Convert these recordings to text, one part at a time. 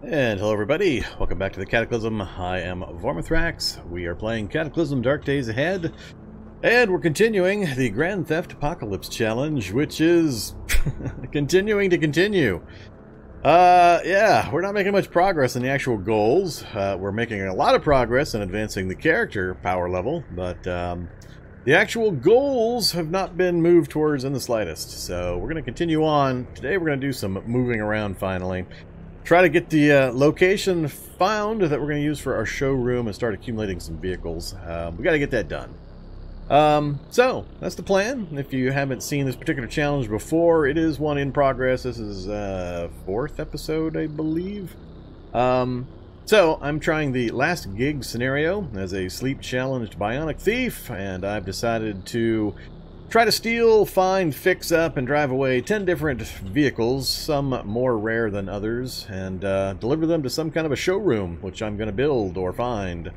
And hello everybody, welcome back to the Cataclysm. I am Vormithrax. We are playing Cataclysm Dark Days Ahead, and we're continuing the Grand Theft Apocalypse Challenge, which is continuing to continue. Yeah, we're not making much progress in the actual goals. We're making a lot of progress in advancing the character power level, but the actual goals have not been moved towards in the slightest. So we're going to continue on. Today we're going to do some moving around finally. Try to get the location found that we're going to use for our showroom and start accumulating some vehicles. We got to get that done. So that's the plan. If you haven't seen this particular challenge before, it is one in progress. This is fourth episode, I believe. So I'm trying the last gig scenario as a sleep-challenged Bionic Thief, and I've decided to try to steal, find, fix up, and drive away 10 different vehicles, some more rare than others, and deliver them to some kind of a showroom, which I'm going to build or find.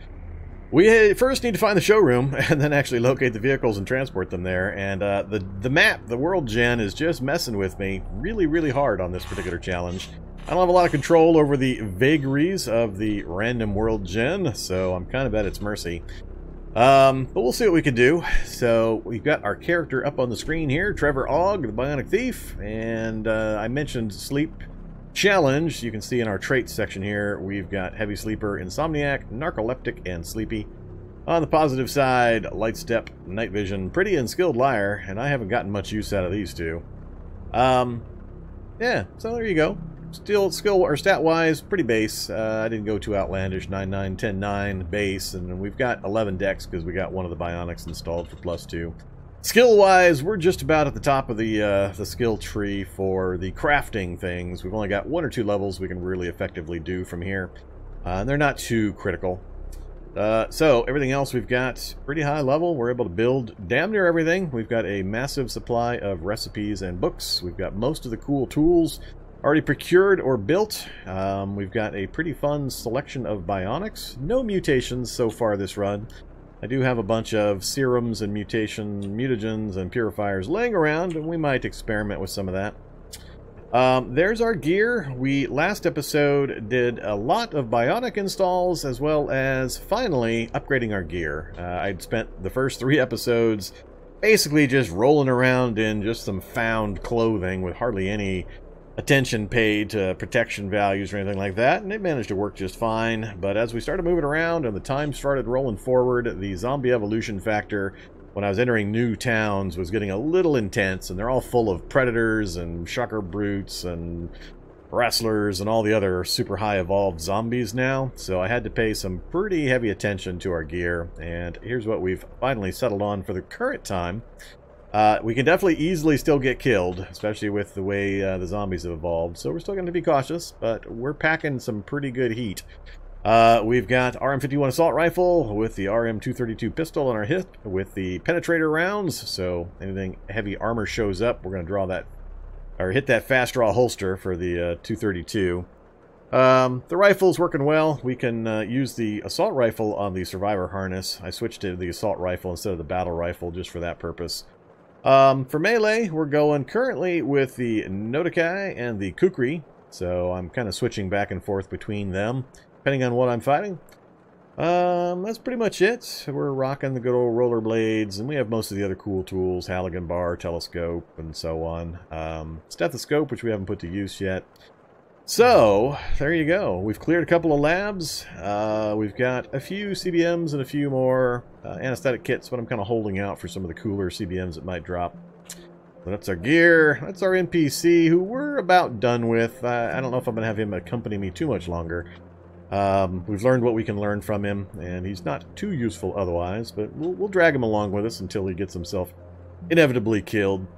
We first need to find the showroom, and then actually locate the vehicles and transport them there, and the map, the world gen, is just messing with me really hard on this particular challenge. I don't have a lot of control over the vagaries of the random world gen, so I'm kind of at its mercy. But we'll see what we can do. So we've got our character up on the screen here, Trevor Ogg, the Bionic Thief, and I mentioned sleep challenge. You can see in our traits section here, we've got heavy sleeper, insomniac, narcoleptic, and sleepy. On the positive side, light step, night vision, pretty, and skilled liar, and I haven't gotten much use out of these two. Yeah, so there you go. Still, skill or stat-wise, pretty base. I didn't go too outlandish. 9-9, 10-9 base, and we've got 11 decks because we got one of the Bionics installed for +2. Skill-wise, we're just about at the top of the skill tree for the crafting things. We've only got 1 or 2 levels we can really effectively do from here, and they're not too critical. So everything else we've got pretty high level. We're able to build damn near everything. We've got a massive supply of recipes and books. We've got most of the cool tools already procured or built. We've got a pretty fun selection of bionics. No mutations so far this run. I do have a bunch of serums and mutagens and purifiers laying around, and we might experiment with some of that. There's our gear. We last episode did a lot of bionic installs as well as finally upgrading our gear. I'd spent the first 3 episodes basically just rolling around in just some found clothing with hardly any attention paid to protection values or anything like that, and it managed to work just fine. But as we started moving around and the time started rolling forward, the zombie evolution factor when I was entering new towns was getting a little intense, and they're all full of predators and shocker brutes and wrestlers and all the other super high evolved zombies now, so I had to pay some pretty heavy attention to our gear, and here's what we've finally settled on for the current time. We can definitely easily still get killed, especially with the way the zombies have evolved, so we're still going to be cautious, but we're packing some pretty good heat. We've got RM51 assault rifle with the RM232 pistol on our hip with the penetrator rounds, so anything heavy armor shows up, we're going to draw that, or hit that fast draw holster for the 232. The rifle's working well. We can use the assault rifle on the survivor harness. I switched to the assault rifle instead of the battle rifle just for that purpose. For melee, we're going currently with the Nodokai and the Kukri, so I'm kind of switching back and forth between them, depending on what I'm fighting. That's pretty much it. We're rocking the good old rollerblades, and we have most of the other cool tools, Halligan bar, telescope, and so on. Stethoscope, which we haven't put to use yet. So, there you go. We've cleared a couple of labs. We've got a few CBMs and a few more anesthetic kits, but I'm kind of holding out for some of the cooler CBMs that might drop. So that's our gear. That's our NPC, who we're about done with. I don't know if I'm going to have him accompany me too much longer. We've learned what we can learn from him, and he's not too useful otherwise, but we'll drag him along with us until he gets himself inevitably killed.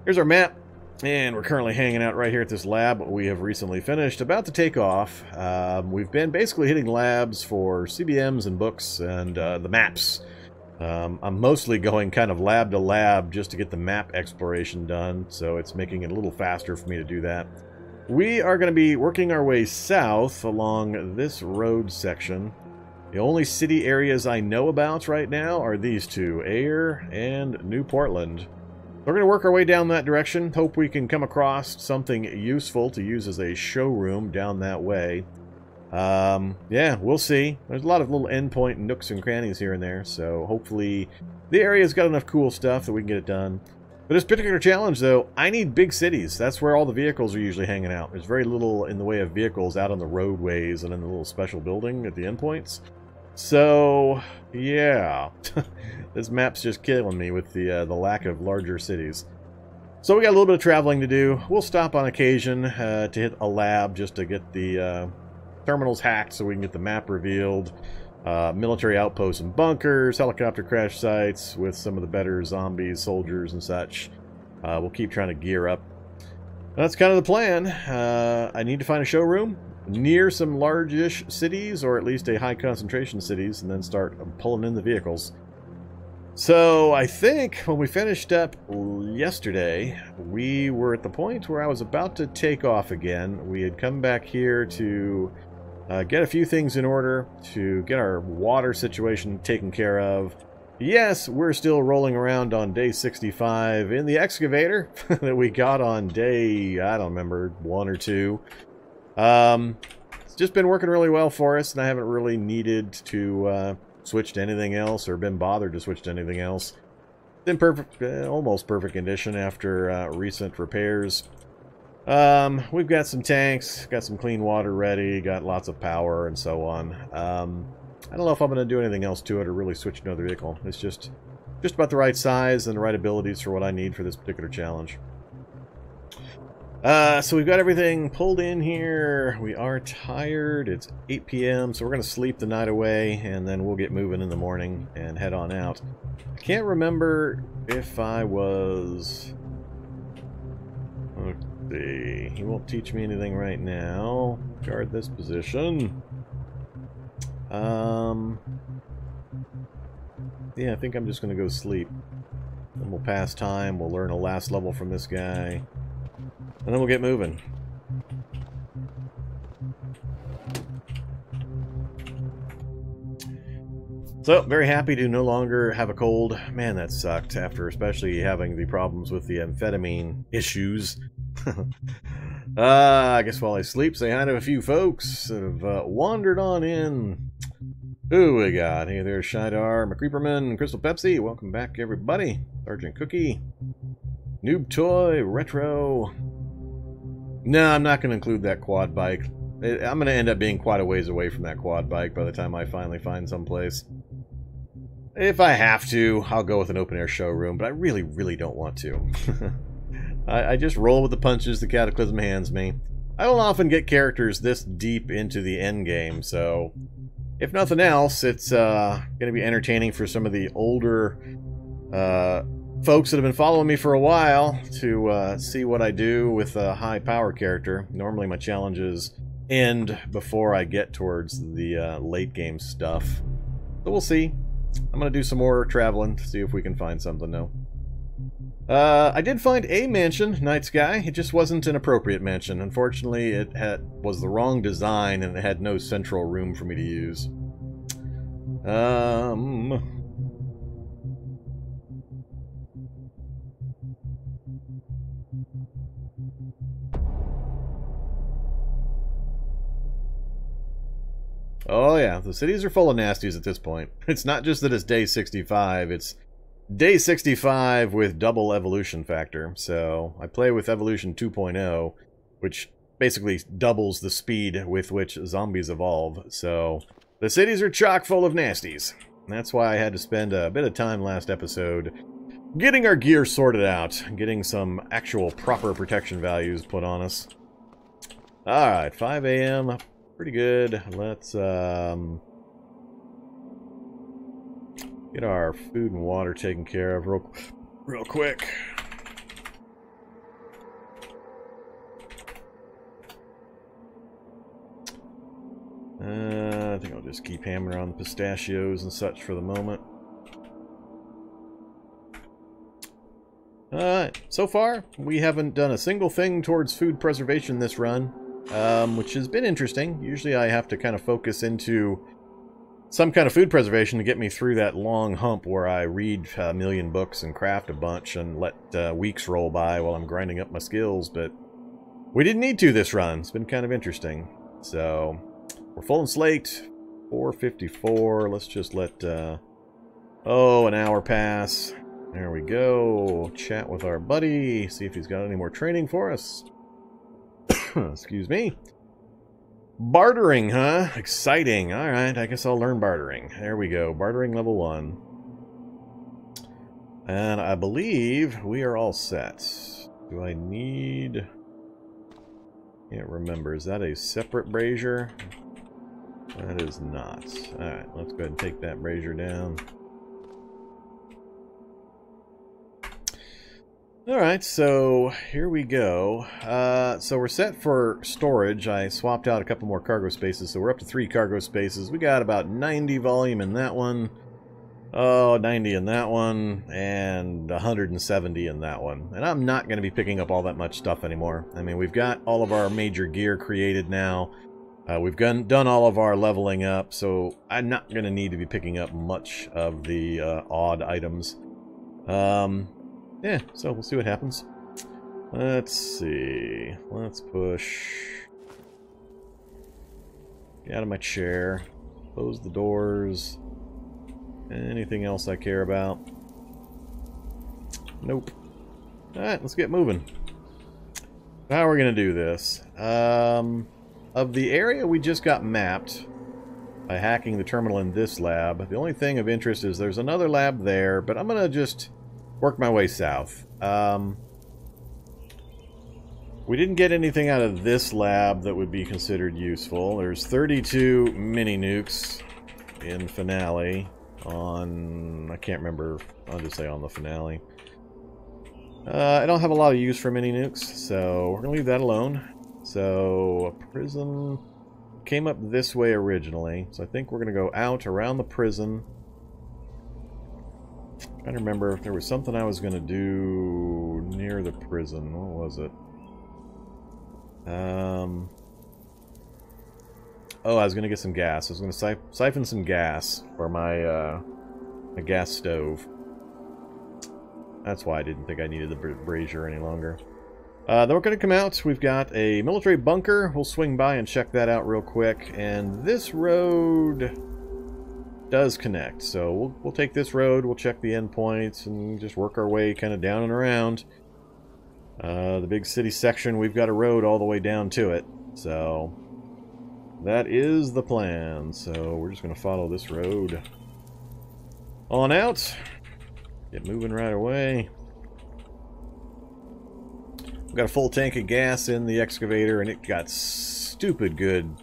Here's our map. And we're currently hanging out right here at this lab we have recently finished, about to take off. We've been basically hitting labs for CBMs and books and the maps. I'm mostly going kind of lab to lab just to get the map exploration done, so it's making it a little faster for me to do that. We are going to be working our way south along this road section. The only city areas I know about right now are these two, Ayer and New Portland. We're going to work our way down that direction. Hope we can come across something useful to use as a showroom down that way. Yeah, we'll see. There's a lot of little endpoint nooks and crannies here and there, so hopefully the area's got enough cool stuff that we can get it done. But this particular challenge, though, I need big cities. That's where all the vehicles are usually hanging out. There's very little in the way of vehicles out on the roadways and in the little special building at the endpoints. So, yeah. This map's just killing me with the lack of larger cities. So we got a little bit of traveling to do. We'll stop on occasion to hit a lab just to get the terminals hacked so we can get the map revealed. Military outposts and bunkers, helicopter crash sites with some of the better zombies, soldiers, and such. We'll keep trying to gear up. That's kind of the plan. I need to find a showroom near some large-ish cities, or at least a high concentration of cities, and then start pulling in the vehicles. So I think when we finished up yesterday, we were at the point where I was about to take off again. We had come back here to get a few things in order, to get our water situation taken care of. Yes, we're still rolling around on day 65 in the excavator that we got on day, I don't remember, 1 or 2. It's just been working really well for us, and I haven't really needed to switch to anything else or been bothered to switch to anything else. It's in perfect, almost perfect condition after recent repairs. We've got some tanks, got some clean water ready, got lots of power and so on. I don't know if I'm going to do anything else to it or really switch to another vehicle. It's just about the right size and the right abilities for what I need for this particular challenge. So we've got everything pulled in here. We are tired. It's 8 p.m., so we're going to sleep the night away, and then we'll get moving in the morning and head on out. I can't remember if I was... Let's see. He won't teach me anything right now. Guard this position. Yeah, I think I'm just going to go sleep. Then we'll pass time. We'll learn a last level from this guy. And then we'll get moving. So, very happy to no longer have a cold. Man, that sucked after especially having the problems with the amphetamine issues. I guess while I sleep, say hi to a few folks that have wandered on in. Who we got? Hey there, Shidar, McCreeperman, Crystal Pepsi. Welcome back, everybody. Sergeant Cookie. Noob Toy, Retro. No, I'm not going to include that quad bike. I'm going to end up being quite a ways away from that quad bike by the time I finally find someplace. If I have to, I'll go with an open-air showroom, but I really, really don't want to. I just roll with the punches the Cataclysm hands me. I don't often get characters this deep into the end game, so if nothing else, it's going to be entertaining for some of the older folks that have been following me for a while to see what I do with a high power character. Normally my challenges end before I get towards the late game stuff. So we'll see. I'm going to do some more traveling to see if we can find something though. I did find a mansion, Night Sky. It just wasn't an appropriate mansion. Unfortunately, it was the wrong design and it had no central room for me to use. Oh yeah, the cities are full of nasties at this point. It's not just that it's day 65, it's day 65 with double evolution factor. So I play with evolution 2.0, which basically doubles the speed with which zombies evolve. So the cities are chock full of nasties. That's why I had to spend a bit of time last episode getting our gear sorted out, getting some actual proper protection values put on us. Alright, 5 a.m. Pretty good. Let's get our food and water taken care of real quick. I think I'll just keep hammering on the pistachios and such for the moment. Alright, so far we haven't done a single thing towards food preservation this run. Which has been interesting. Usually I have to kind of focus into some kind of food preservation to get me through that long hump where I read a million books and craft a bunch and let weeks roll by while I'm grinding up my skills, but we didn't need to this run. It's been kind of interesting. So, we're full and slate. 4:54. Let's just let, an hour pass. There we go. Chat with our buddy. See if he's got any more training for us. Excuse me. Bartering, huh? Exciting. Alright, I guess I'll learn bartering. There we go. Bartering level 1. And I believe we are all set. Do I need... Can't remember. Is that a separate brazier? That is not. Alright, let's go ahead and take that brazier down. Alright, so here we go. So we're set for storage. I swapped out a couple more cargo spaces, so we're up to 3 cargo spaces. We got about 90 volume in that one. Oh, 90 in that one, and 170 in that one. And I'm not going to be picking up all that much stuff anymore. I mean, we've got all of our major gear created now. We've done all of our leveling up, so I'm not going to need to be picking up much of the odd items. Yeah, so we'll see what happens. Let's see. Let's push. Get out of my chair. Close the doors. Anything else I care about? Nope. Alright, let's get moving. How are we going to do this? Of the area we just got mapped by hacking the terminal in this lab, the only thing of interest is there's another lab there, but I'm going to just work my way south. We didn't get anything out of this lab that would be considered useful. There's 32 mini nukes in Finale on... I can't remember. I'll just say on the Finale. I don't have a lot of use for mini nukes, so we're going to leave that alone. So, a prison came up this way originally, so I think we're going to go out around the prison. I'm trying to remember if there was something I was going to do near the prison. What was it? Oh, I was going to get some gas. I was going to siphon some gas for my, my gas stove. That's why I didn't think I needed the brazier any longer. Then we're going to come out. We've got a military bunker. We'll swing by and check that out real quick. And this road does connect. So we'll take this road. We'll check the endpoints and just work our way kind of down and around. The big city section, we've got a road all the way down to it. So that is the plan. So we're just going to follow this road on out. Get moving right away. We've got a full tank of gas in the excavator, and it got stupid good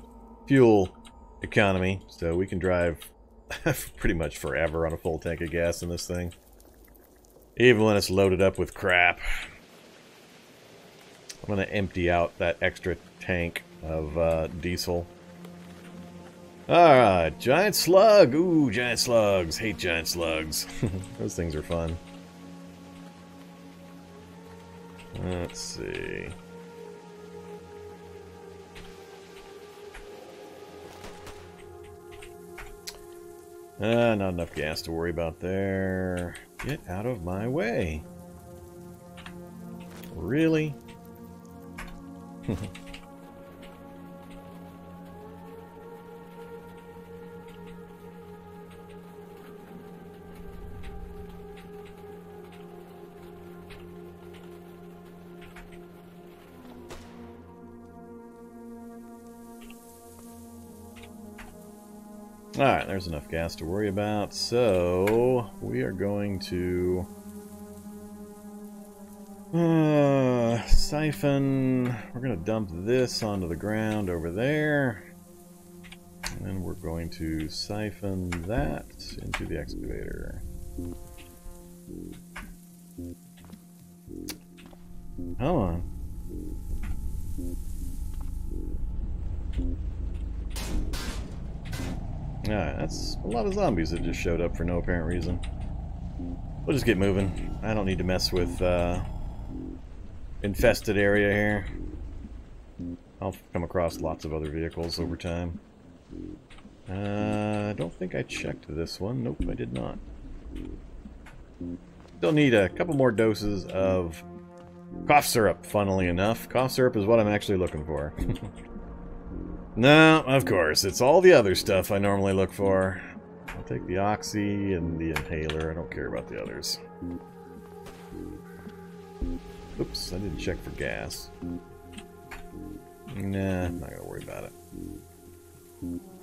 fuel economy, so we can drive pretty much forever on a full tank of gas in this thing. Even when it's loaded up with crap. I'm going to empty out that extra tank of diesel. Alright, giant slug! Ooh, giant slugs. Hate giant slugs. Those things are fun. Let's see. Not enough gas to worry about there. Get out of my way. Really? Alright, there's enough gas to worry about, so we are going to siphon. We're going to dump this onto the ground over there, and then we're going to siphon that into the excavator. Come on. Alright, that's a lot of zombies that just showed up for no apparent reason. We'll just get moving. I don't need to mess with infested area here. I'll come across lots of other vehicles over time. I don't think I checked this one. Nope, I did not. Still need a couple more doses of cough syrup, funnily enough. Cough syrup is what I'm actually looking for. No, of course, it's all the other stuff I normally look for. I'll take the oxy and the inhaler. I don't care about the others. Oops, I didn't check for gas. Nah, I'm not gonna worry about it.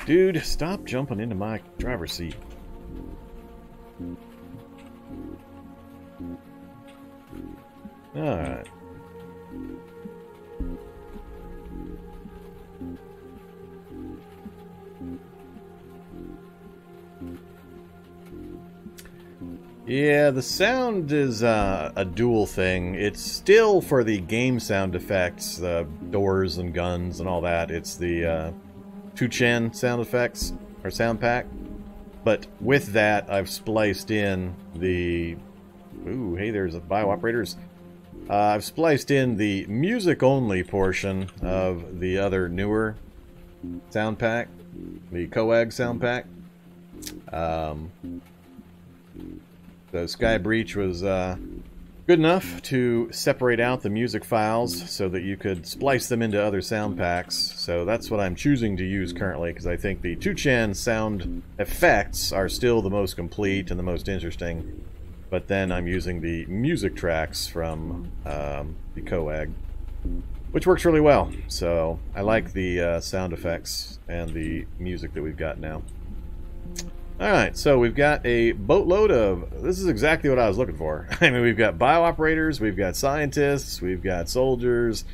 Dude, stop jumping into my driver's seat. Alright. Yeah, the sound is a dual thing. It's still for the game sound effects, the doors and guns and all that. It's the 2-chan sound effects, or Soundpack. But with that, I've spliced in the... Ooh, hey, there's a bio-operators. I've spliced in the music-only portion of the other newer Soundpack, the Coag Soundpack. The Sky Breach was good enough to separate out the music files so that you could splice them into other sound packs. So that's what I'm choosing to use currently, because I think the 2-chan sound effects are still the most complete and the most interesting. But then I'm using the music tracks from the Coag, which works really well. So I like the sound effects and the music that we've got now. Alright, so we've got a boatload of... This is exactly what I was looking for. I mean, we've got bio-operators, we've got scientists, we've got soldiers.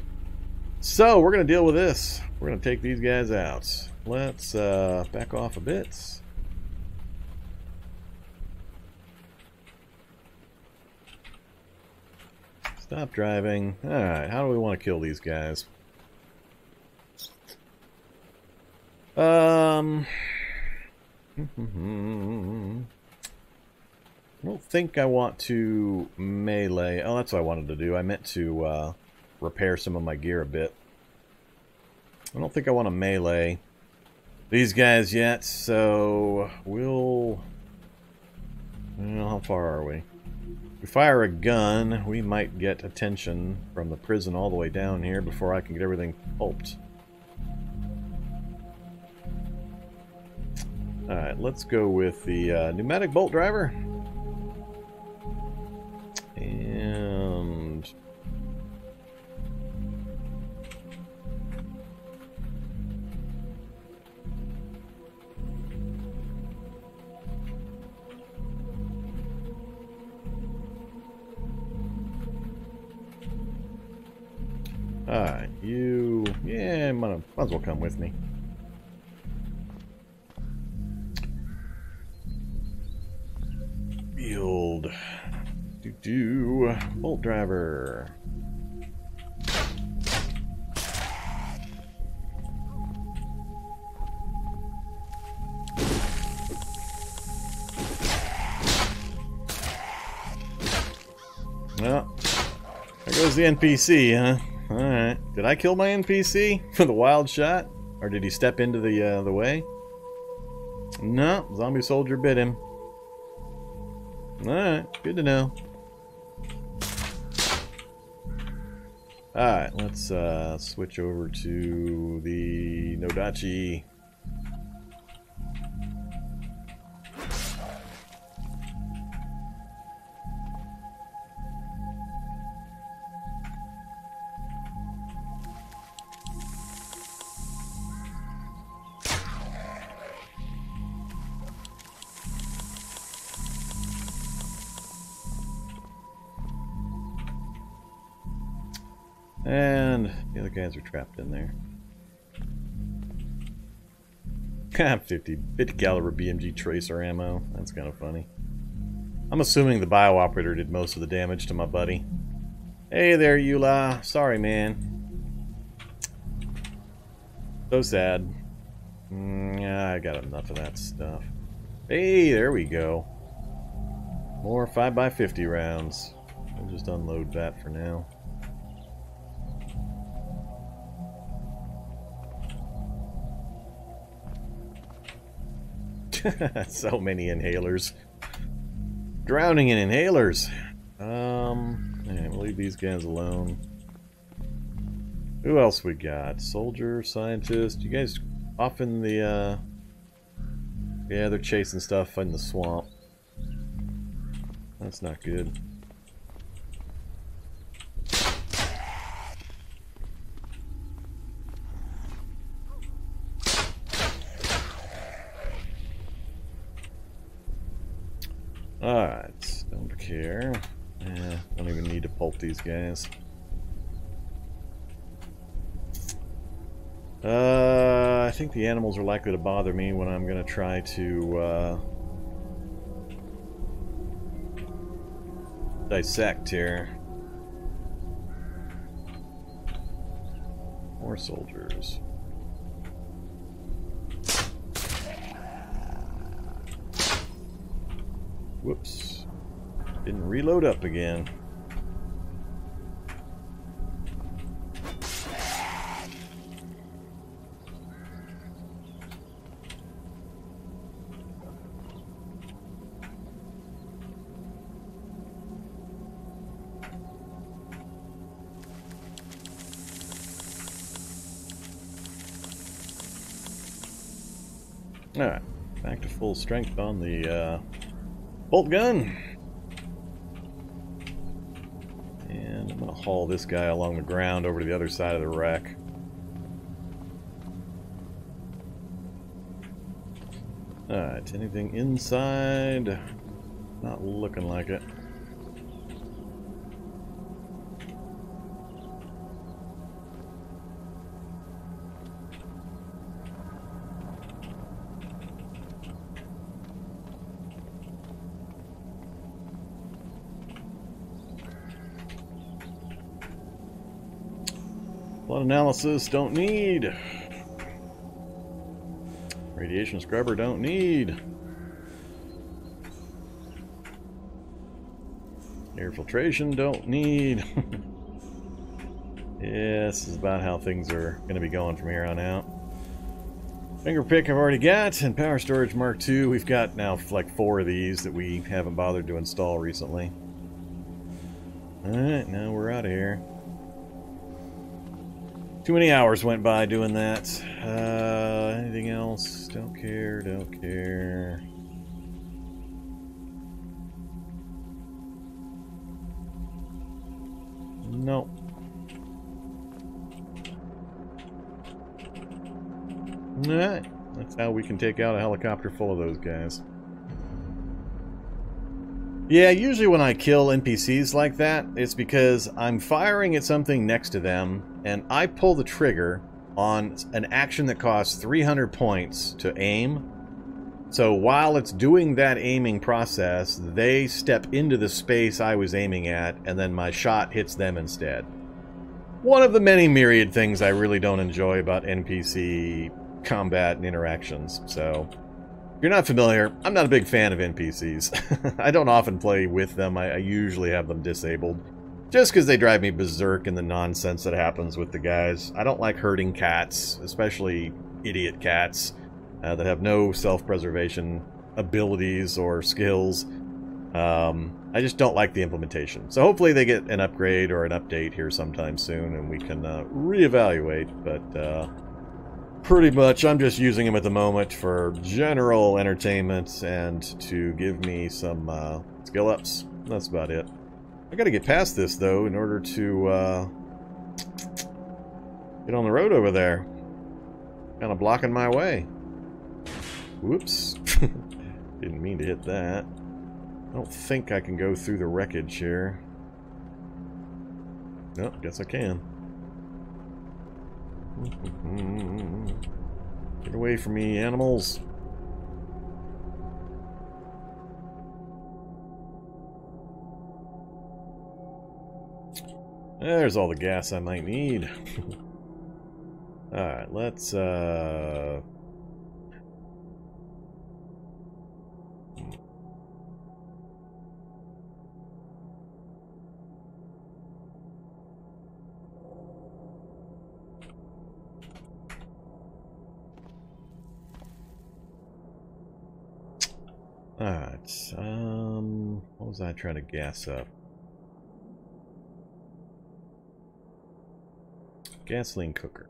So, we're going to deal with this. We're going to take these guys out. Let's back off a bit. Stop driving. Alright, how do we want to kill these guys? I don't think I want to melee. Oh, that's what I wanted to do. I meant to repair some of my gear a bit. I don't think I want to melee these guys yet, so we'll... how far are we? If we fire a gun, we might get attention from the prison all the way down here before I can get everything pulped. Alright, let's go with the pneumatic bolt driver. And... Alright, you... Yeah, might as well come with me. Build. Bolt driver. Well, there goes the NPC, huh? Alright. Did I kill my NPC for the wild shot? Or did he step into the way? No, zombie soldier bit him. Alright, good to know. Alright, let's switch over to the Nodachi. And the other guys are trapped in there. 50 caliber BMG tracer ammo. That's kind of funny. I'm assuming the bio-operator did most of the damage to my buddy. Hey there, Eula. Sorry, man. So sad. Yeah, I got enough of that stuff. Hey, there we go. More 5x50 rounds. I'll just unload that for now. So many inhalers. Drowning in inhalers. Yeah, we'll leave these guys alone. Who else we got? Soldier, scientist. You guys off in the, yeah, they're chasing stuff in the swamp. That's not good. Alright, don't care. Yeah, don't even need to pulp these guys. I think the animals are likely to bother me when I'm going to try to dissect here. More soldiers. Whoops. Didn't reload up again. Alright, back to full strength on the bolt gun. And I'm going to haul this guy along the ground over to the other side of the wreck. Alright, anything inside? Not looking like it. Flood analysis, don't need. Radiation scrubber, don't need. Air filtration, don't need. Yeah, this is about how things are going to be going from here on out. Finger pick I've already got, and power storage Mark II. We've got now like 4 of these that we haven't bothered to install recently. Alright, now we're out of here. Too many hours went by doing that. Anything else? Don't care, don't care. Nope. Alright, that's how we can take out a helicopter full of those guys. Yeah, usually when I kill NPCs like that, it's because I'm firing at something next to them, and I pull the trigger on an action that costs 300 points to aim. So while it's doing that aiming process, they step into the space I was aiming at, and then my shot hits them instead. One of the many myriad things I really don't enjoy about NPC combat and interactions, so... If you're not familiar, I'm not a big fan of NPCs. I don't often play with them. I usually have them disabled. Just because they drive me berserk in the nonsense that happens with the guys. I don't like herding cats, especially idiot cats that have no self-preservation abilities or skills. I just don't like the implementation. So hopefully they get an upgrade or an update here sometime soon and we can reevaluate, but... pretty much, I'm just using them at the moment for general entertainment and to give me some skill ups. That's about it. I gotta get past this, though, in order to get on the road over there. Kind of blocking my way. Whoops. Didn't mean to hit that. I don't think I can go through the wreckage here. Nope, guess I can. Get away from me, animals. There's all the gas I might need. Alright, let's Alright, what was I trying to gas up? Gasoline cooker.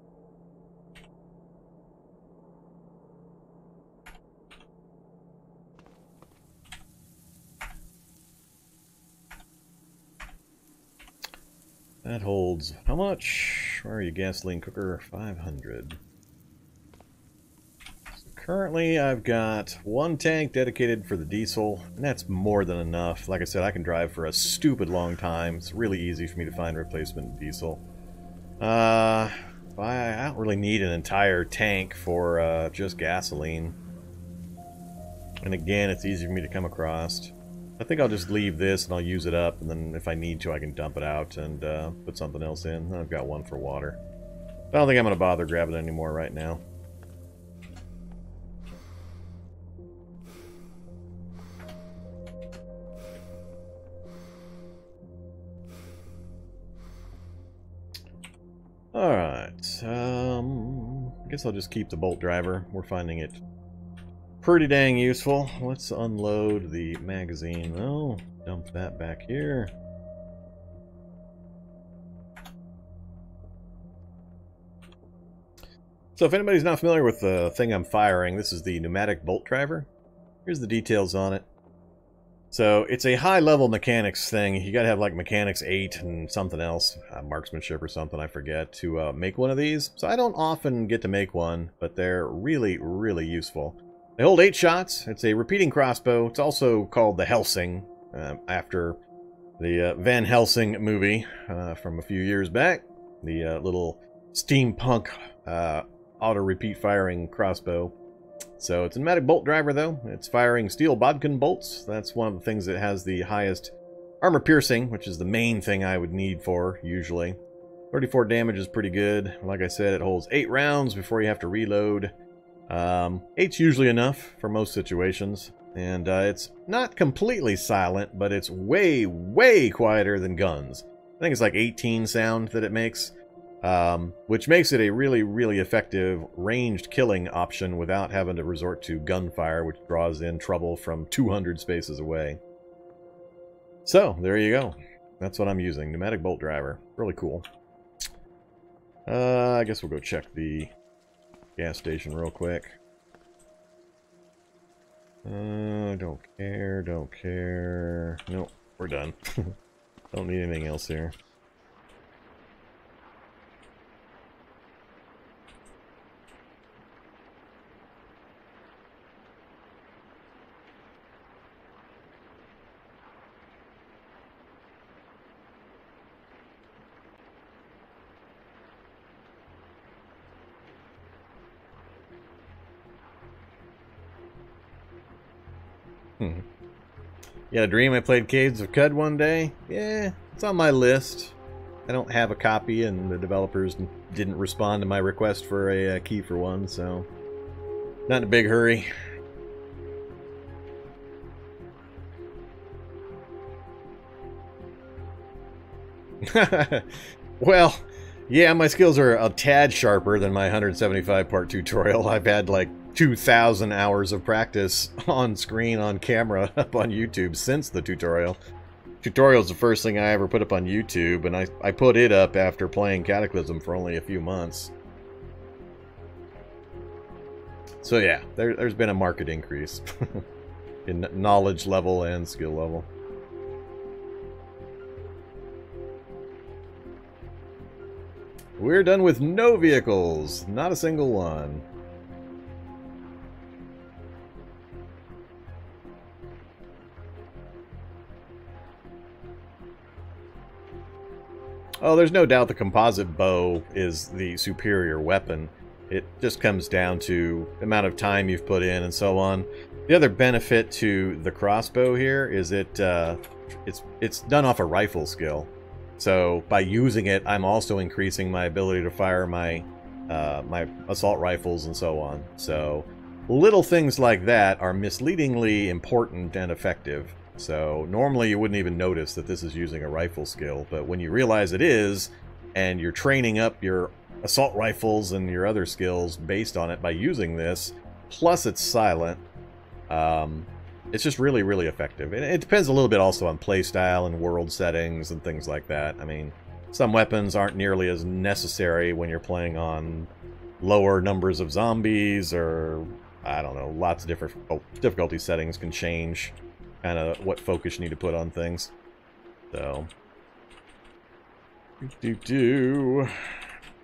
That holds how much? Where are you, gasoline cooker? 500. So currently, I've got one tank dedicated for the diesel, and that's more than enough. Like I said, I can drive for a stupid long time. It's really easy for me to find replacement diesel. I don't really need an entire tank for just gasoline. And again, it's easy for me to come across. I think I'll just leave this and I'll use it up, and then if I need to, I can dump it out and put something else in. I've got one for water. I don't think I'm going to bother grabbing it anymore right now. Alright, I guess I'll just keep the bolt driver. We're finding it pretty dang useful. Let's unload the magazine though. Dump that back here. So if anybody's not familiar with the thing I'm firing, this is the pneumatic bolt driver. Here's the details on it. So it's a high-level mechanics thing. You gotta have like mechanics 8 and something else, marksmanship or something, I forget, to make one of these. So I don't often get to make one, but they're really, really useful. They hold 8 shots. It's a repeating crossbow. It's also called the Helsing, after the Van Helsing movie from a few years back. The little steampunk auto-repeat firing crossbow. So it's a pneumatic bolt driver, though. It's firing steel bodkin bolts. That's one of the things that has the highest armor piercing, which is the main thing I would need for, usually. 34 damage is pretty good. Like I said, it holds 8 rounds before you have to reload. 8's usually enough for most situations. And it's not completely silent, but it's way, way quieter than guns. I think it's like 18 sound that it makes. Which makes it a really, really effective ranged killing option without having to resort to gunfire, which draws in trouble from 200 spaces away. So, there you go. That's what I'm using. Pneumatic bolt driver. Really cool. I guess we'll go check the gas station real quick. Don't care, don't care. Nope, we're done. Don't need anything else here. You had a dream I played Caves of Cud one day? Yeah, it's on my list. I don't have a copy, and the developers didn't respond to my request for a key for one, so not in a big hurry. Well, yeah, my skills are a tad sharper than my 175 part tutorial. I've had like 2,000 hours of practice on screen, on camera, up on YouTube since the tutorial. Tutorial's the first thing I ever put up on YouTube, and I put it up after playing Cataclysm for only a few months. So yeah, there's been a marked increase in knowledge level and skill level. We're done with no vehicles, not a single one. Oh, there's no doubt the composite bow is the superior weapon. It just comes down to the amount of time you've put in and so on. The other benefit to the crossbow here is it's done off a rifle skill. So by using it, I'm also increasing my ability to fire my my assault rifles and so on. So little things like that are misleadingly important and effective. So normally you wouldn't even notice that this is using a rifle skill, but when you realize it is, and you're training up your assault rifles and your other skills based on it by using this, plus it's silent, it's just really, really effective. And it depends a little bit also on playstyle and world settings and things like that. I mean, some weapons aren't nearly as necessary when you're playing on lower numbers of zombies, or, I don't know, lots of different difficulty settings can change kind of what focus you need to put on things. So,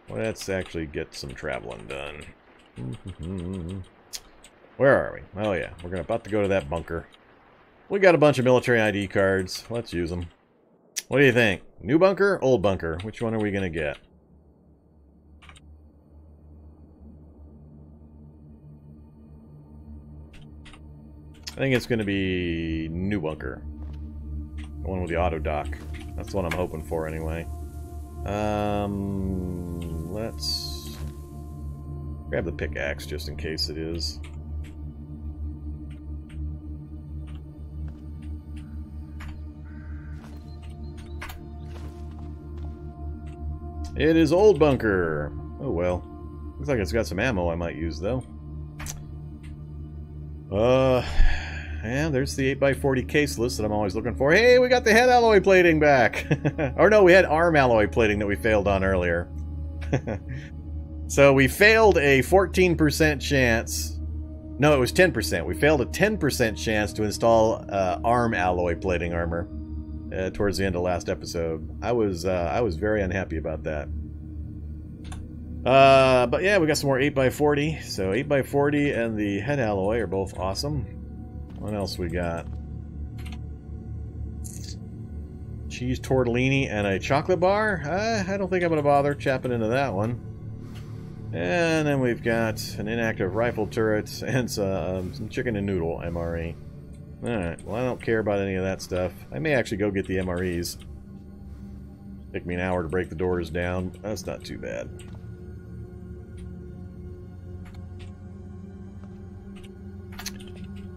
let's actually get some traveling done. Where are we? Oh yeah, we're about to go to that bunker. We got a bunch of military ID cards. Let's use them. What do you think? New bunker? Old bunker? Which one are we going to get? I think it's going to be new bunker. The one with the auto dock. That's the one I'm hoping for anyway. Let's grab the pickaxe just in case it is. It is old bunker. Oh well. Looks like it's got some ammo I might use though. Yeah, there's the 8x40 caseless that I'm always looking for. Hey, we got the head alloy plating back! Or no, we had arm alloy plating that we failed on earlier. So we failed a 14% chance. No, it was 10%. We failed a 10% chance to install arm alloy plating armor towards the end of last episode. I was very unhappy about that. But yeah, we got some more 8x40. So 8x40 and the head alloy are both awesome. What else we got? Cheese tortellini and a chocolate bar? I don't think I'm going to bother chapping into that one. And then we've got an inactive rifle turret and some chicken and noodle MRE. Alright, well I don't care about any of that stuff. I may actually go get the MREs. Take me an hour to break the doors down. That's not too bad.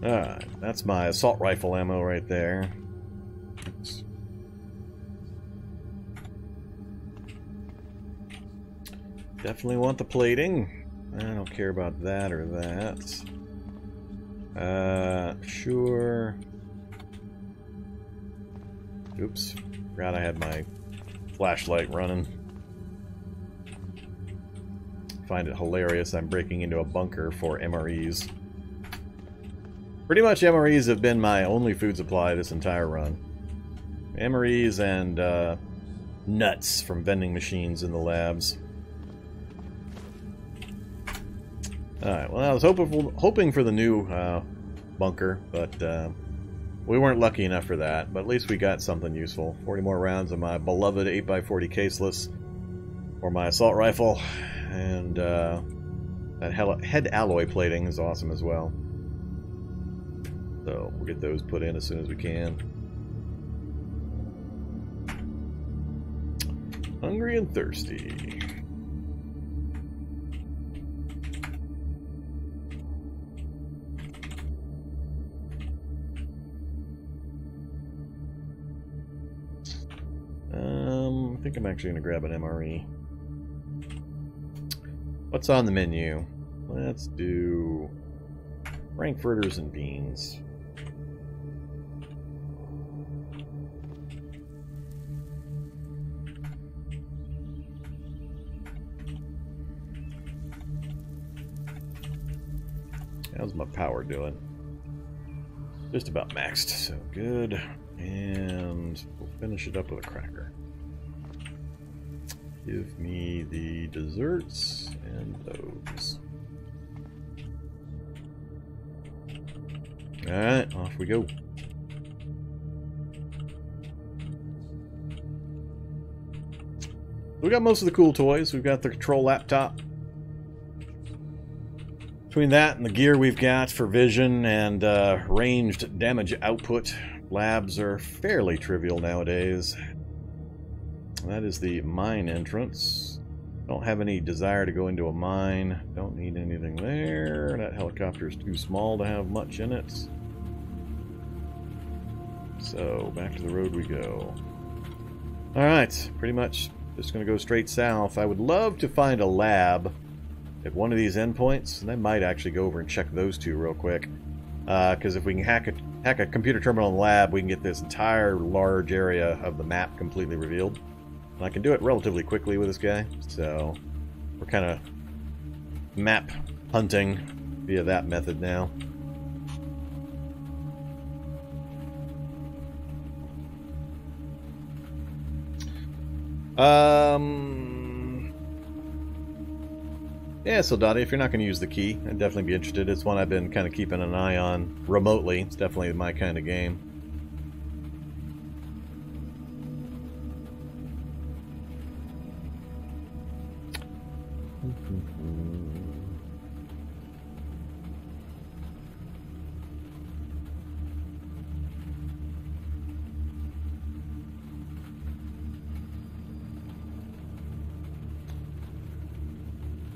Alright, that's my assault rifle ammo right there. Oops. Definitely want the plating. I don't care about that or that. Sure. Oops. Forgot I had my flashlight running. Find it hilarious I'm breaking into a bunker for MREs. Pretty much MREs have been my only food supply this entire run. MREs and nuts from vending machines in the labs. Alright, well I was hoping for the new bunker, but we weren't lucky enough for that. But at least we got something useful. 40 more rounds of my beloved 8x40 caseless for my assault rifle. And that head alloy plating is awesome as well. So we'll get those put in as soon as we can. Hungry and thirsty. I think I'm actually going to grab an MRE. What's on the menu? Let's do frankfurters and beans. How's my power doing? Just about maxed, so good. And we'll finish it up with a cracker. Give me the desserts and those. Alright, off we go. We got most of the cool toys. We've got the control laptop. Between that and the gear we've got for vision and ranged damage output, labs are fairly trivial nowadays. That is the mine entrance. Don't have any desire to go into a mine. Don't need anything there. That helicopter is too small to have much in it. So, back to the road we go. Alright, pretty much just going to go straight south. I would love to find a lab at one of these endpoints, and I might actually go over and check those two real quick. Because if we can hack a computer terminal in the lab, we can get this entire large area of the map completely revealed. And I can do it relatively quickly with this guy, so we're kind of map hunting via that method now. Yeah, so Dottie, if you're not going to use the key, I'd definitely be interested. It's one I've been kind of keeping an eye on remotely. It's definitely my kind of game.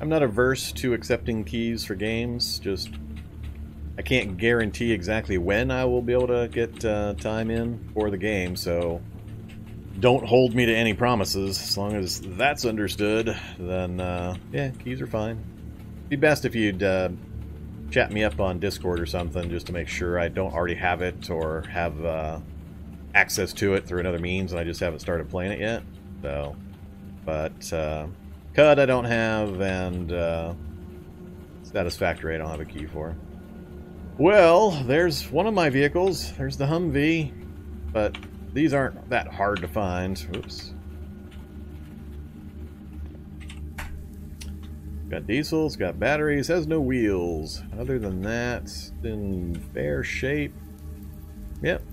I'm not averse to accepting keys for games, just I can't guarantee exactly when I will be able to get time in for the game, so don't hold me to any promises. As long as that's understood, then yeah, keys are fine. It'd be best if you'd chat me up on Discord or something, just to make sure I don't already have it or have access to it through another means and I just haven't started playing it yet. So, but CUD I don't have, and Satisfactory I don't have a key for. Well, there's one of my vehicles. There's the Humvee, but these aren't that hard to find. Oops. Got diesel, it's got batteries, has no wheels. Other than that, it's in fair shape. Yep.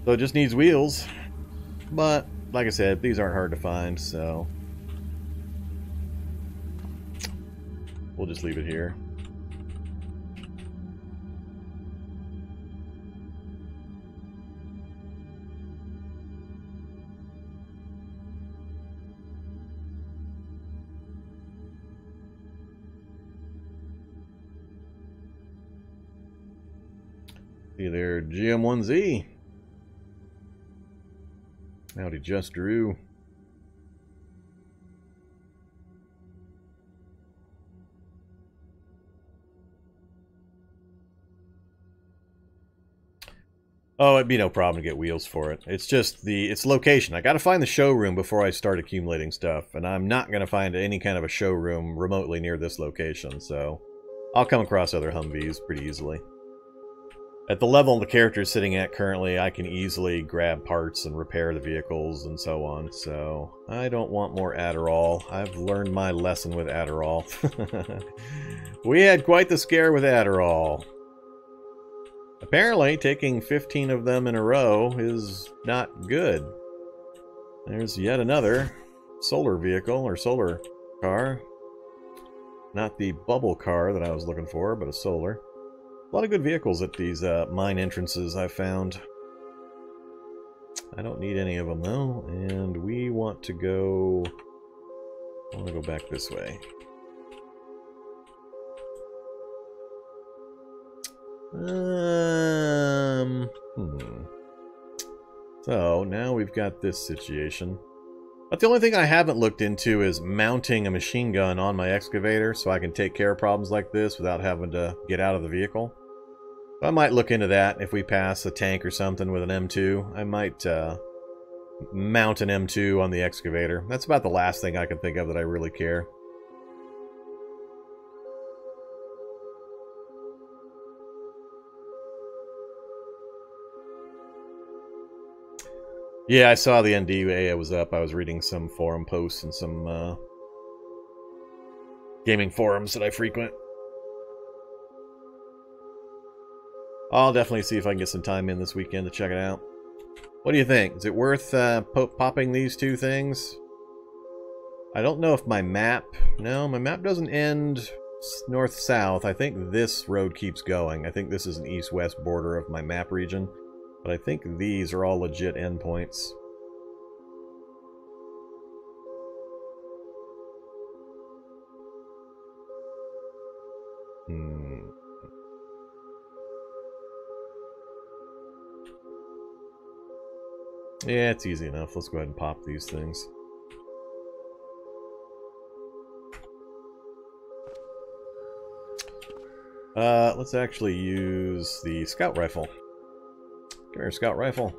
So it just needs wheels. But, like I said, these aren't hard to find, so we'll just leave it here. See there, GM1Z. Howdy, Just Drew. Oh, it'd be no problem to get wheels for it. It's just its location. I got to find the showroom before I start accumulating stuff, and I'm not going to find any kind of a showroom remotely near this location, so I'll come across other Humvees pretty easily. At the level the character is sitting at currently, I can easily grab parts and repair the vehicles and so on, so I don't want more Adderall. I've learned my lesson with Adderall. We had quite the scare with Adderall. Apparently, taking 15 of them in a row is not good. There's yet another solar vehicle, or solar car. Not the bubble car that I was looking for, but a solar. A lot of good vehicles at these mine entrances I found. I don't need any of them, though, and we want to go... I want to go back this way. So, now we've got this situation. But the only thing I haven't looked into is mounting a machine gun on my excavator so I can take care of problems like this without having to get out of the vehicle. So I might look into that if we pass a tank or something with an M2. I might mount an M2 on the excavator. That's about the last thing I can think of that I really care. Yeah, I saw the NDA was up. I was reading some forum posts and some gaming forums that I frequent. I'll definitely see if I can get some time in this weekend to check it out. What do you think? Is it worth popping these two things? I don't know if my map... No, my map doesn't end north-south. I think this road keeps going. I think this is an east-west border of my map region. But I think these are all legit endpoints. Yeah, it's easy enough. Let's go ahead and pop these things. Let's actually use the scout rifle. Come here, scout rifle.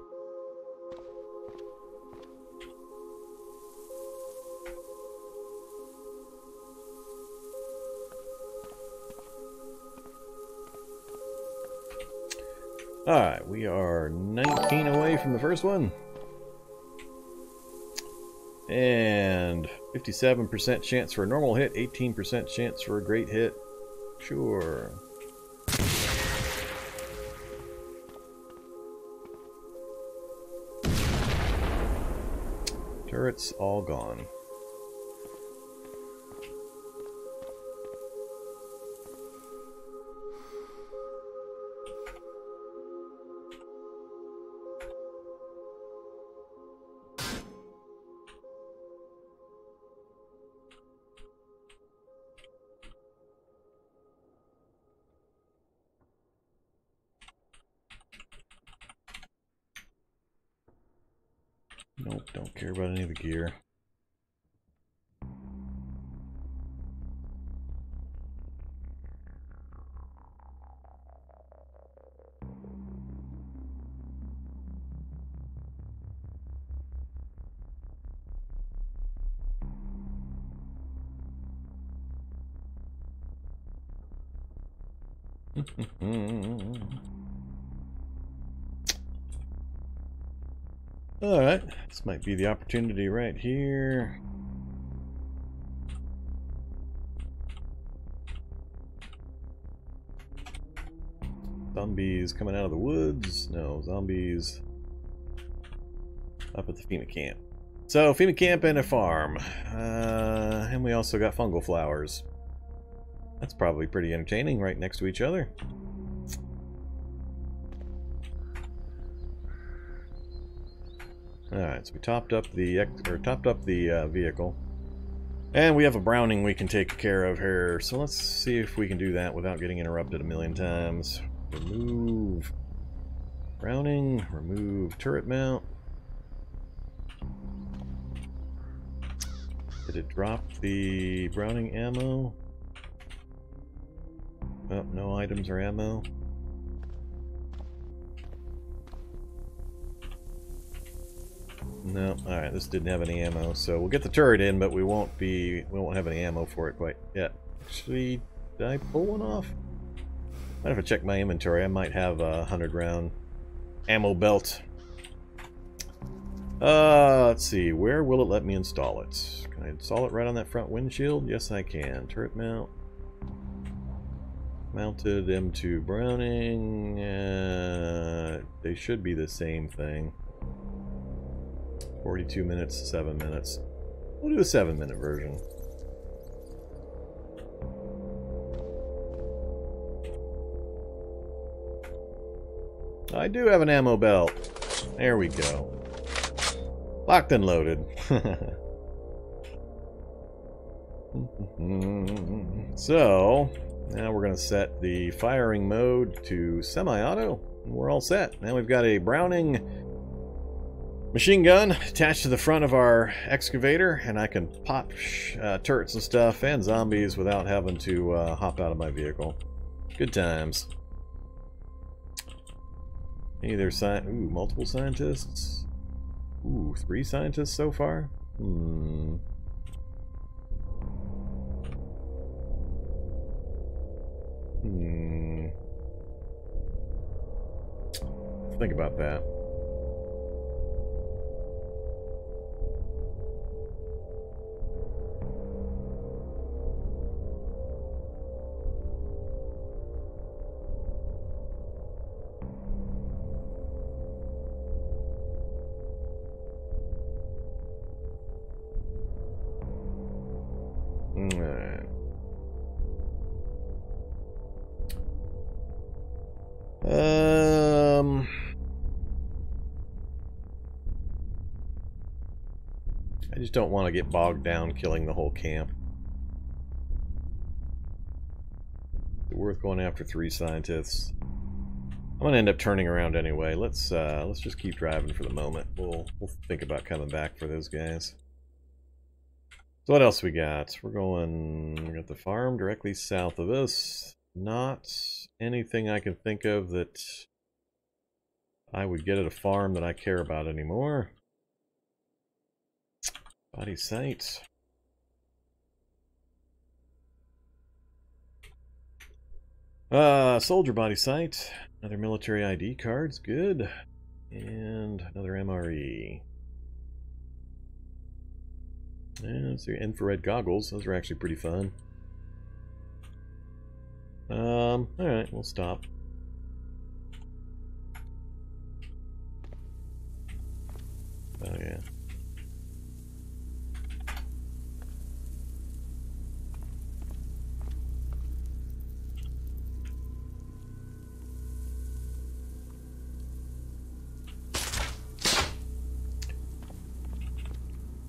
Alright, we are 19 away from the first one. And 57% chance for a normal hit, 18% chance for a great hit. Sure. Turrets all gone. Nope, don't care about any of the gear. Alright, this might be the opportunity right here. Zombies coming out of the woods. No, zombies up at the FEMA camp. So, FEMA camp and a farm. And we also got fungal flowers. That's probably pretty entertaining right next to each other. Alright, so we topped up the vehicle. And we have a Browning we can take care of here. So let's see if we can do that without getting interrupted a million times. Remove Browning, remove turret mount. Did it drop the Browning ammo? Oh, no items or ammo. No, alright, this didn't have any ammo, so we'll get the turret in, but we won't have any ammo for it quite yet. Actually, did I pull one off? Might have to check my inventory. I might have a 100-round ammo belt. Let's see, where will it let me install it? Can I install it right on that front windshield? Yes, I can. Turret mount. Mounted M2 Browning. They should be the same thing. 42 minutes, 7 minutes. We'll do the 7-minute version. I do have an ammo belt. There we go. Locked and loaded. So, now we're going to set the firing mode to semi-auto. And we're all set. Now we've got a Browning machine gun attached to the front of our excavator, and I can pop turrets and stuff and zombies without having to hop out of my vehicle. Good times. Either multiple scientists. Ooh, 3 scientists so far? Think about that. I just don't want to get bogged down killing the whole camp. Is it worth going after 3 scientists? I'm gonna end up turning around anyway. Let's just keep driving for the moment. We'll think about coming back for those guys. So what else we got? We got the farm directly south of us. not anything I can think of that I would get at a farm that I care about anymore. Body sight. Soldier body sight. Another military ID card's good. And another MRE. And let's see, infrared goggles. Those are actually pretty fun. Alright, we'll stop. Oh yeah.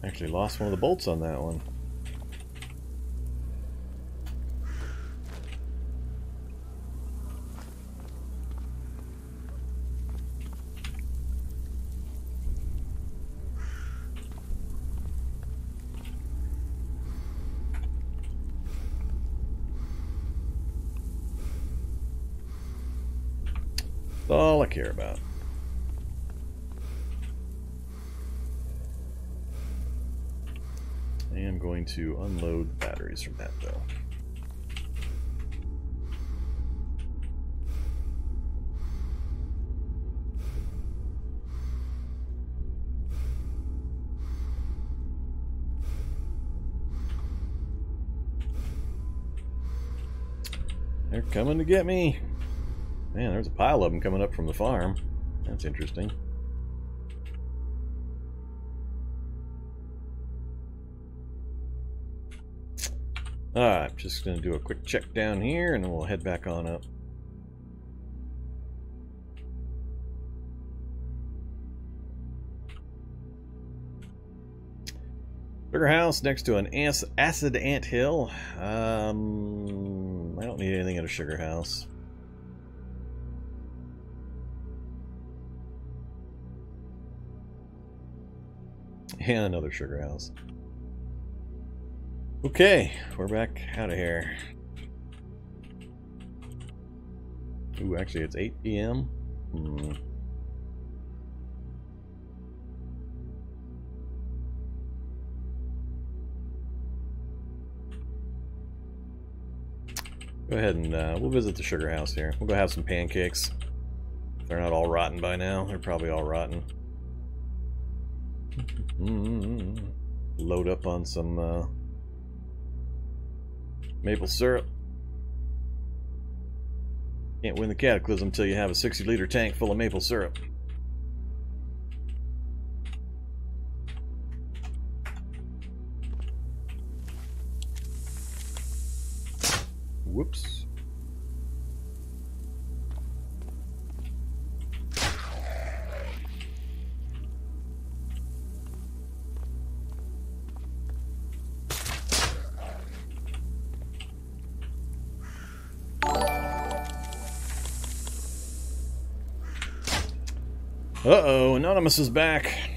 Actually lost one of the bolts on that one. That's all I care about. I am going to unload batteries from that, though. They're coming to get me. Man, there's a pile of them coming up from the farm. That's interesting. Alright, just going to do a quick check down here and then we'll head back on up. Sugar house next to an acid ant hill. I don't need anything at a sugar house. And another sugar house. Okay, we're back out of here. Ooh, actually it's 8 p.m. Go ahead and we'll visit the sugar house here. We'll go have some pancakes. If they're not all rotten by now. They're probably all rotten. Load up on some maple syrup. Can't win the Cataclysm until you have a 60-liter tank full of maple syrup. Whoops. Uh-oh, Anonymous is back.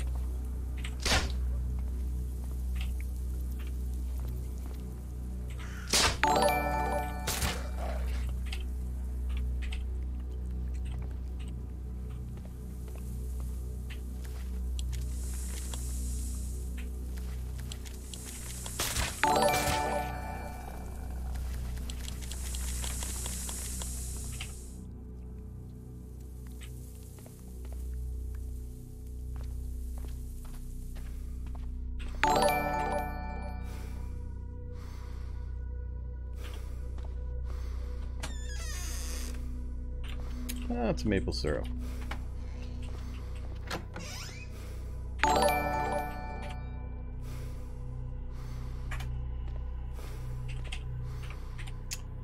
That's maple syrup.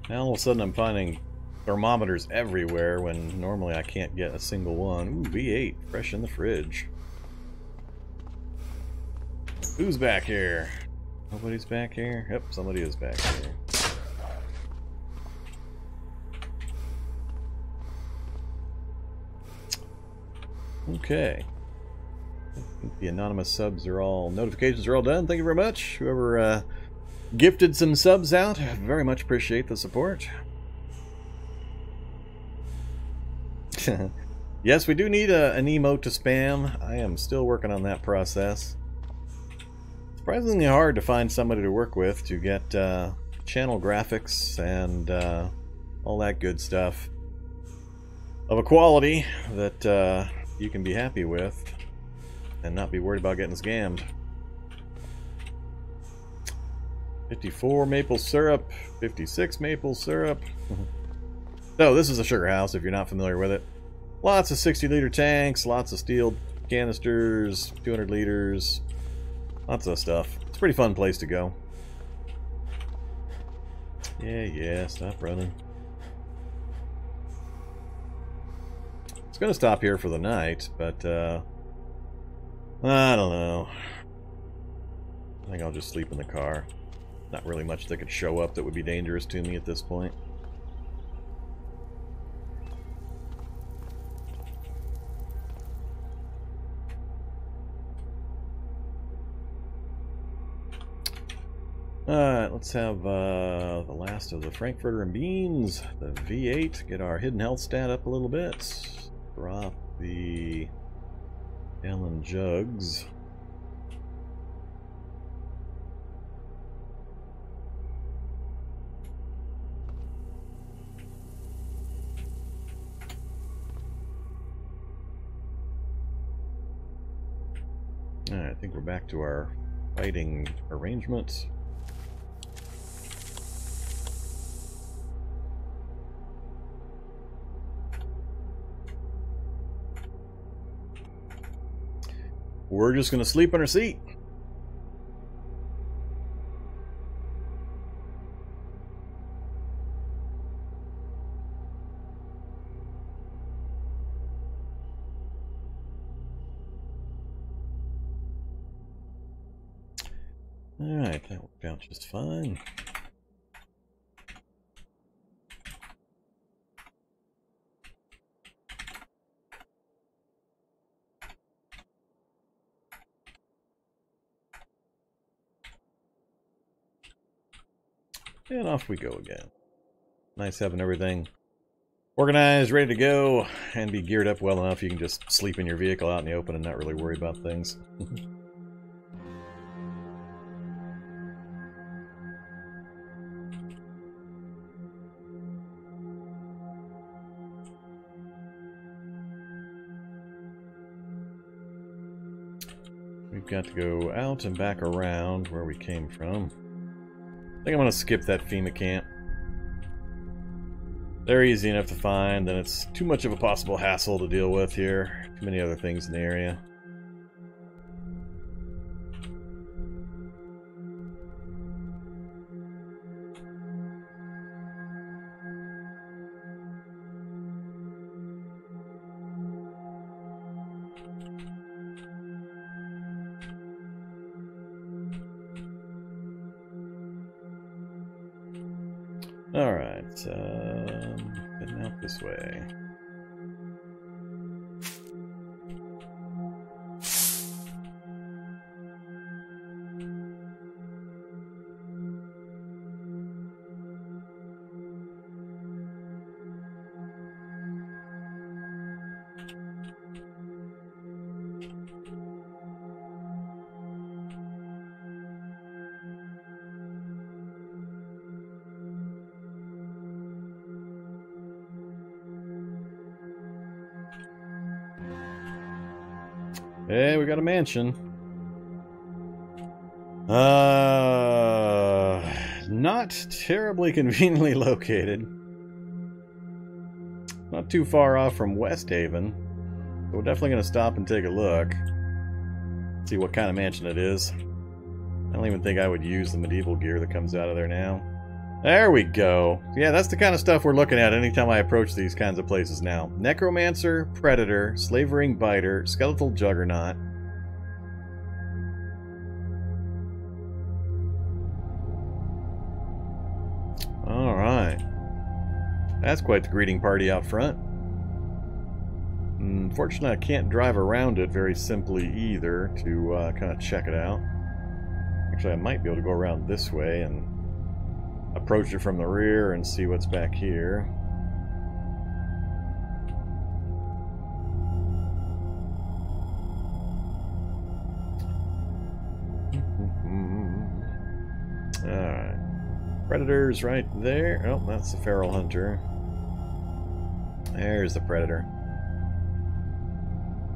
Now all of a sudden I'm finding thermometers everywhere when normally I can't get a single one. Ooh, V8, fresh in the fridge. Who's back here? Nobody's back here? Yep, somebody is back here. Okay. I think the anonymous subs are all, notifications are all done. Thank you very much. Whoever gifted some subs out, very much appreciate the support. Yes, we do need an emote to spam. I am still working on that process. Surprisingly hard to find somebody to work with to get channel graphics and all that good stuff of a quality that you can be happy with and not be worried about getting scammed. 54 maple syrup, 56 maple syrup. So this is a sugar house if you're not familiar with it. Lots of 60-liter tanks, lots of steel canisters, 200 liters, lots of stuff. It's a pretty fun place to go. Yeah, stop running. It's gonna stop here for the night, but I don't know. I think I'll just sleep in the car. Not really much that could show up that would be dangerous to me at this point. Alright, let's have the last of the Frankfurter and Beans, the V8, get our hidden health stat up a little bit. Drop the gallon jugs. Alright, I think we're back to our fighting arrangements. We're just going to sleep in our seat. Alright, that worked out just fine. And off we go again. Nice having everything organized, ready to go, and be geared up well enough you can just sleep in your vehicle out in the open and not really worry about things. We've got to go out and back around where we came from. I think I'm going to skip that FEMA camp. They're easy enough to find, and it's too much of a possible hassle to deal with here. Too many other things in the area. Alright, heading out this way. Hey, we got a mansion. Not terribly conveniently located. Not too far off from West Haven. But we're definitely going to stop and take a look. See what kind of mansion it is. I don't even think I would use the medieval gear that comes out of there now. There we go. Yeah, that's the kind of stuff we're looking at anytime I approach these kinds of places now. Necromancer, Predator, Slavering Biter, Skeletal Juggernaut. Alright. That's quite the greeting party out front. Unfortunately, I can't drive around it very simply either to kind of check it out. Actually, I might be able to go around this way and approach it from the rear and see what's back here. Predator's right there. Oh, that's the feral hunter. There's the predator.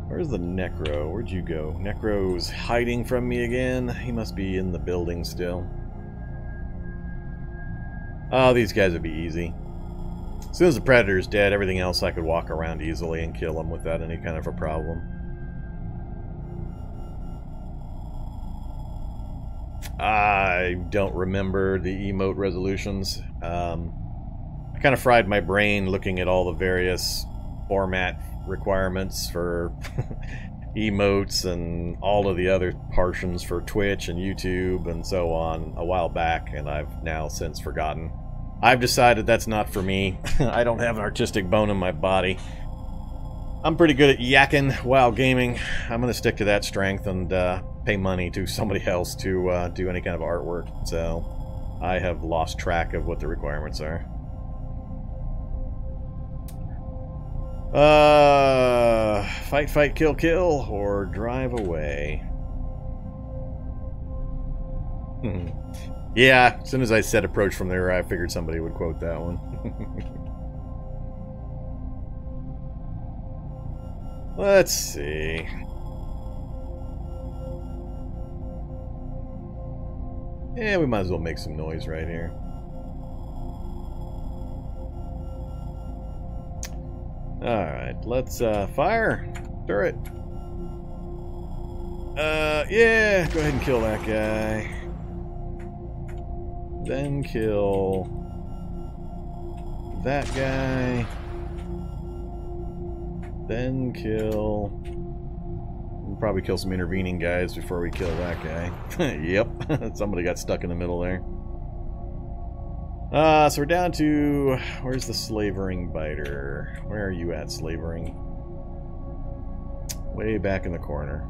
Where's the Necro? Where'd you go? Necro's hiding from me again. He must be in the building still. Oh, these guys would be easy. As soon as the Predator's dead, everything else I could walk around easily and kill them without any kind of a problem. I don't remember the emote resolutions. I kind of fried my brain looking at all the various format requirements for emotes and all of the other portions for Twitch and YouTube and so on a while back, and I've now since forgotten. I've decided that's not for me. I don't have an artistic bone in my body. I'm pretty good at yakking while gaming. I'm going to stick to that strength and pay money to somebody else to do any kind of artwork. So I have lost track of what the requirements are. Fight, fight, kill, kill, or drive away. Yeah, as soon as I said approach from there, I figured somebody would quote that one. Let's see. Yeah, we might as well make some noise right here. Alright, let's fire. Turret. Yeah, go ahead and kill that guy. Then kill that guy. Then kill... We'll probably kill some intervening guys before we kill that guy. Yep, somebody got stuck in the middle there. So we're down to... Where's the slavering biter? Where are you at, slavering? Way back in the corner.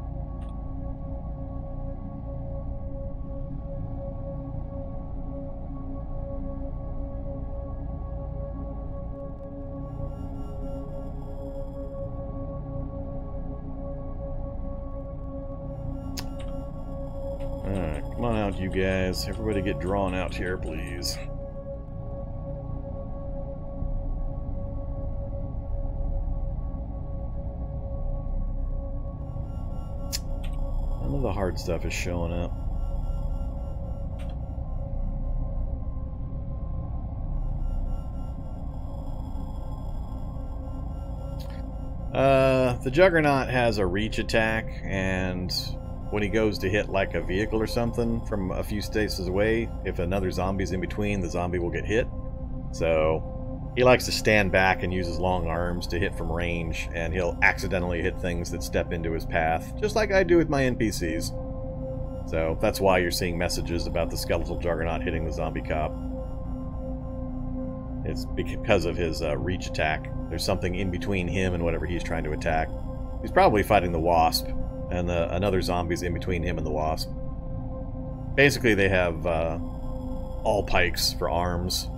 Alright, come on out, you guys. Everybody get drawn out here, please. None of the hard stuff is showing up. The Juggernaut has a reach attack, and when he goes to hit like a vehicle or something from a few spaces away, if another zombie's in between, the zombie will get hit. So he likes to stand back and use his long arms to hit from range, and he'll accidentally hit things that step into his path, just like I do with my NPCs. So that's why you're seeing messages about the skeletal Juggernaut hitting the zombie cop. It's because of his reach attack. There's something in between him and whatever he's trying to attack. He's probably fighting the Wasp, and another zombie's in between him and the Wasp. Basically, they have all pikes for arms.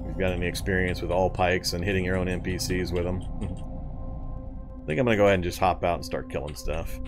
If you've got any experience with all pikes and hitting your own NPCs with them. I think I'm going to go ahead and just hop out and start killing stuff.